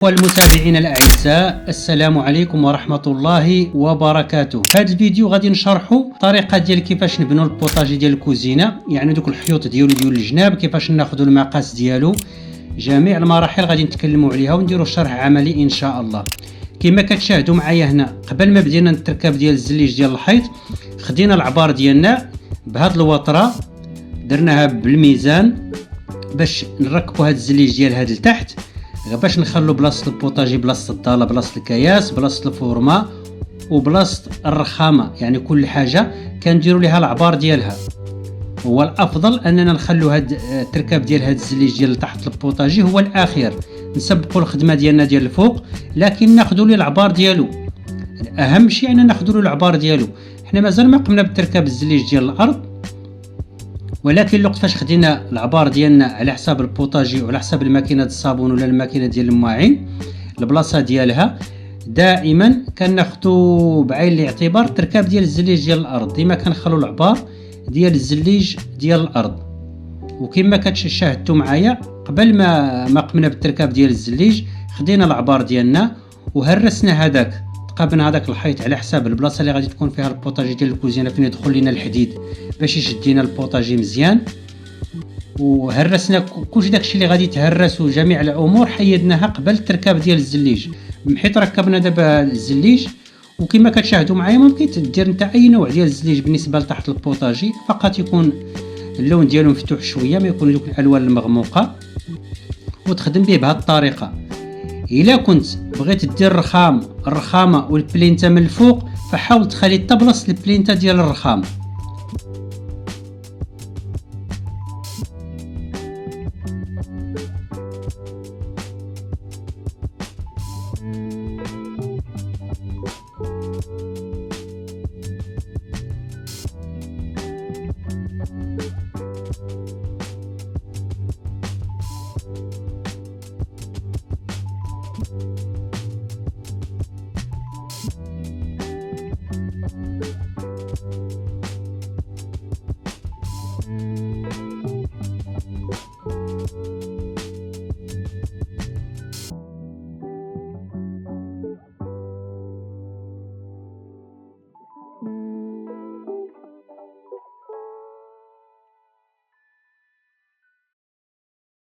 والمتابعين الأعزاء، السلام عليكم ورحمة الله وبركاته. في هذا الفيديو غادي نشرحوا الطريقة ديال كيفاش نبنوا البوطاجي ديال الكوزينة، يعني دوك الحيوط ديالو ديال الجناب، كيفاش ناخذوا المقاس ديالو، جميع المراحل غادي نتكلموا عليها ونديروا شرح عملي ان شاء الله. كما كتشاهدوا معايا هنا، قبل ما بدينا التركاب ديال الزليج ديال الحيط، خدينا العبار ديالنا بهاد الوطره، درناها بالميزان باش نركبوا هاد الزليج ديال هاد لتحت، باش نخلو بلاصه البوطاجي، بلاصه الضاله، بلاصه الكياس، بلاصه الفورما وبلاصه الرخامه، يعني كل حاجه كنديروا ليها العبار ديالها. هو الافضل اننا نخلو هاد التركاب ديال هاد الزليج ديال تحت البوطاجي هو الاخير، نسبقوا الخدمه ديالنا ديال الفوق، لكن ناخذوا ليه العبار ديالو. اهم شيء اننا ناخذوا له العبار ديالو. حنا مازال ما قمنا بتركاب الزليج ديال الارض، ولكن الوقت فاش خدينا العبار ديالنا على حساب البوطاجي وعلى حساب الماكينه الصابون ولا الماكينه ديال المواعين، البلاصه ديالها دائما كناخذوا بعين الاعتبار التركاب ديال الزليج ديال الارض، ديما كنخلوا العبار ديال الزليج ديال الارض. وكما كتشاهدوا معايا، قبل ما قمنا بالتركاب ديال الزليج، خدينا العبار ديالنا وهرسنا هذاك، تقابلنا هذاك الحيط على حساب البلاصه اللي غادي تكون فيها البوطاجي ديال الكوزينه، فين يدخل لنا الحديد باش يشد لنا البوطاجي مزيان. وهرسنا كلشي داكشي اللي غادي يتهرس، وجميع الامور حيدناها قبل التركاب ديال الزليج. من حيث ركبنا دابا الزليج، وكما كتشاهدوا معايا ممكن دير نتا اي نوع ديال الزليج بالنسبه لتحت البوطاجي، فقط يكون اللون ديالو مفتوح شويه، ما يكون دوك الالوان المغموقه، وتخدم به بهذه الطريقه. الا كنت بغيت دير الرخامه والبلينتا من الفوق، فحاول تخلي حتى بلاصه البلينتا ديال الرخامه،